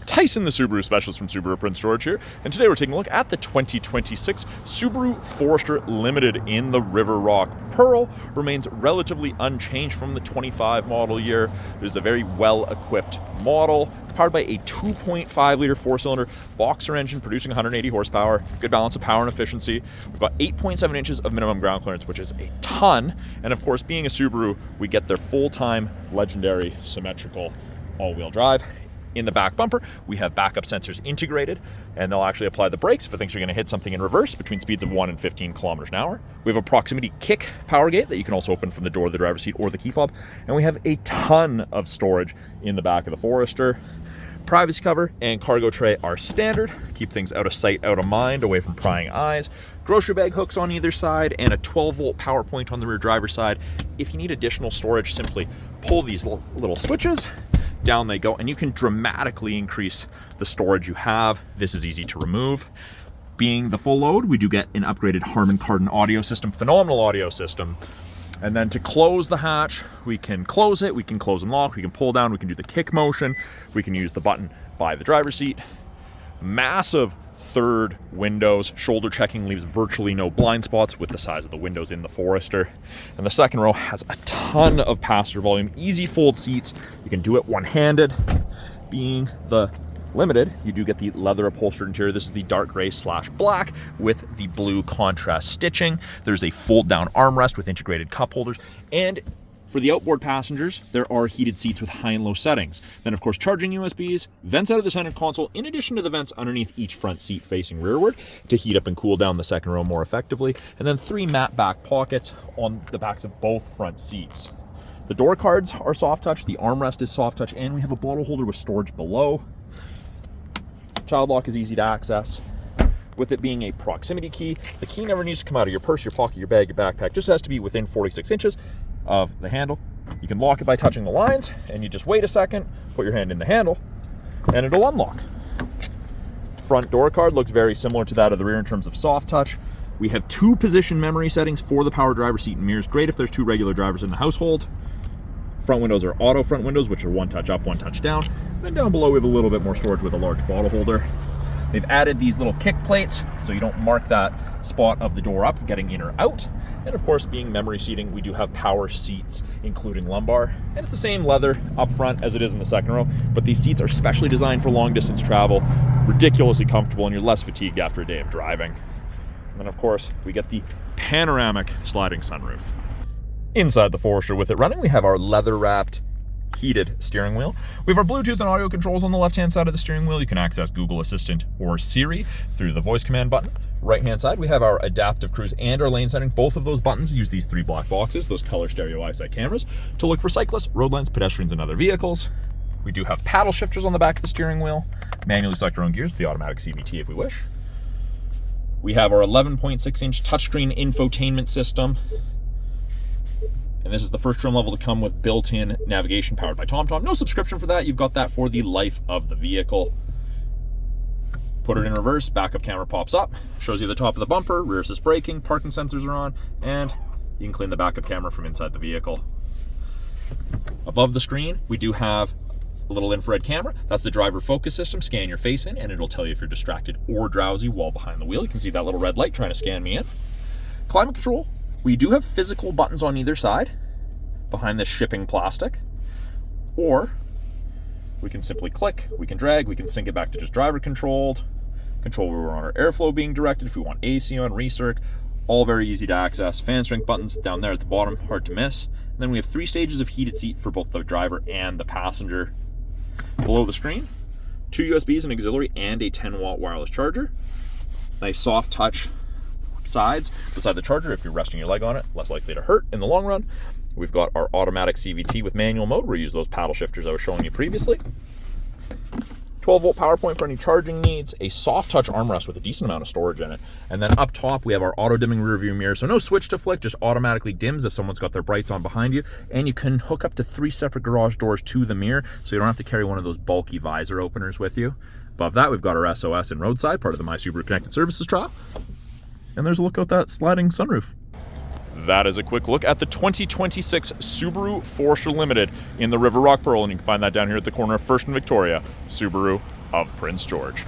Tyson, the Subaru specialist from Subaru Prince George here, and today we're taking a look at the 2026 Subaru Forester Limited in the River Rock Pearl. Remains relatively unchanged from the 25 model year. It is a very well-equipped model. It's powered by a 2.5-liter four-cylinder boxer engine producing 180 horsepower, good balance of power and efficiency. We've got 8.7 inches of minimum ground clearance, which is a ton, and of course, being a Subaru, we get their full-time legendary symmetrical all-wheel drive. In the back bumper, we have backup sensors integrated, and they'll actually apply the brakes if it thinks you're going to hit something in reverse between speeds of 1 and 15 kilometers an hour. We have a proximity kick power gate that you can also open from the door of the driver's seat or the key fob, and we have a ton of storage in the back of the Forester. Privacy cover and cargo tray are standard. Keep things out of sight, out of mind, away from prying eyes. Grocery bag hooks on either side and a 12-volt power point on the rear driver's side. If you need additional storage, simply pull these little switches. Down they go, and you can dramatically increase the storage you have. This is easy to remove. Being the full load, we do get an upgraded Harman Kardon audio system, phenomenal audio system. And then to close the hatch, we can close it, we can close and lock, we can pull down, we can do the kick motion, we can use the button by the driver's seat. Massive third windows. Shoulder checking leaves virtually no blind spots with the size of the windows in the Forester. And the second row has a ton of passenger volume, easy fold seats. You can do it one-handed. Being the Limited, you do get the leather upholstered interior. This is the dark gray / black with the blue contrast stitching. There's a fold down armrest with integrated cup holders, and for the outboard passengers, there are heated seats with high and low settings. Then, of course, charging USBs, vents out of the center console, in addition to the vents underneath each front seat facing rearward to heat up and cool down the second row more effectively. And then 3 matte back pockets on the backs of both front seats. The door cards are soft touch, the armrest is soft touch, and we have a bottle holder with storage below. Child lock is easy to access. With it being a proximity key, the key never needs to come out of your purse, your pocket, your bag, your backpack. Just has to be within 46 inches of the handle. You can lock it by touching the lines, and you just wait a second, put your hand in the handle, and it'll unlock. Front door card looks very similar to that of the rear in terms of soft touch. We have 2 position memory settings for the power driver seat and mirrors. Great if there's 2 regular drivers in the household. Front windows are auto front windows, which are 1 touch up, 1 touch down. Then down below, we have a little bit more storage with a large bottle holder. They've added these little kick plates, so you don't mark that spot of the door up, getting in or out. And of course, being memory seating, we do have power seats, including lumbar. And it's the same leather up front as it is in the second row, but these seats are specially designed for long distance travel, ridiculously comfortable, and you're less fatigued after a day of driving. And then of course, we get the panoramic sliding sunroof. Inside the Forester with it running, we have our leather-wrapped heated steering wheel. We have our Bluetooth and audio controls on the left-hand side of the steering wheel. You can access Google Assistant or Siri through the voice command button. Right-hand side, we have our adaptive cruise and our lane setting. Both of those buttons use these 3 black boxes, those color stereo EyeSight cameras, to look for cyclists, road lines, pedestrians, and other vehicles. We do have paddle shifters on the back of the steering wheel. Manually select our own gears with the automatic CVT if we wish. We have our 11.6-inch touchscreen infotainment system. And this is the first trim level to come with built-in navigation powered by TomTom. No subscription for that. You've got that for the life of the vehicle. Put it in reverse, backup camera pops up, shows you the top of the bumper, rear assist braking, parking sensors are on, and you can clean the backup camera from inside the vehicle. Above the screen, we do have a little infrared camera. That's the driver focus system. Scan your face in, and it'll tell you if you're distracted or drowsy while behind the wheel. You can see that little red light trying to scan me in. Climate control. We do have physical buttons on either side behind this shipping plastic, or we can simply click, we can drag, we can sync it back to just driver controlled, control where we want our airflow being directed, if we want AC on, recirc, all very easy to access. Fan strength buttons down there at the bottom, hard to miss. And then we have 3 stages of heated seat for both the driver and the passenger. Below the screen, 2 USBs, an auxiliary, and a 10-watt wireless charger. Nice soft touch sides beside the charger. If you're resting your leg on it, less likely to hurt in the long run. We've got our automatic CVT with manual mode, where we use those paddle shifters I was showing you previously. 12-volt power point for any charging needs, a soft touch armrest with a decent amount of storage in it, and then up top we have our auto dimming rear view mirror, so no switch to flick, just automatically dims if someone's got their brights on behind you, and you can hook up to 3 separate garage doors to the mirror, so you don't have to carry one of those bulky visor openers with you. Above that, we've got our SOS and roadside, part of the My Subaru Connected Services trial. And there's a look out that sliding sunroof. That is a quick look at the 2026 Subaru Forester Limited in the River Rock Pearl, and you can find that down here at the corner of 1st and Victoria. Subaru, of Prince George.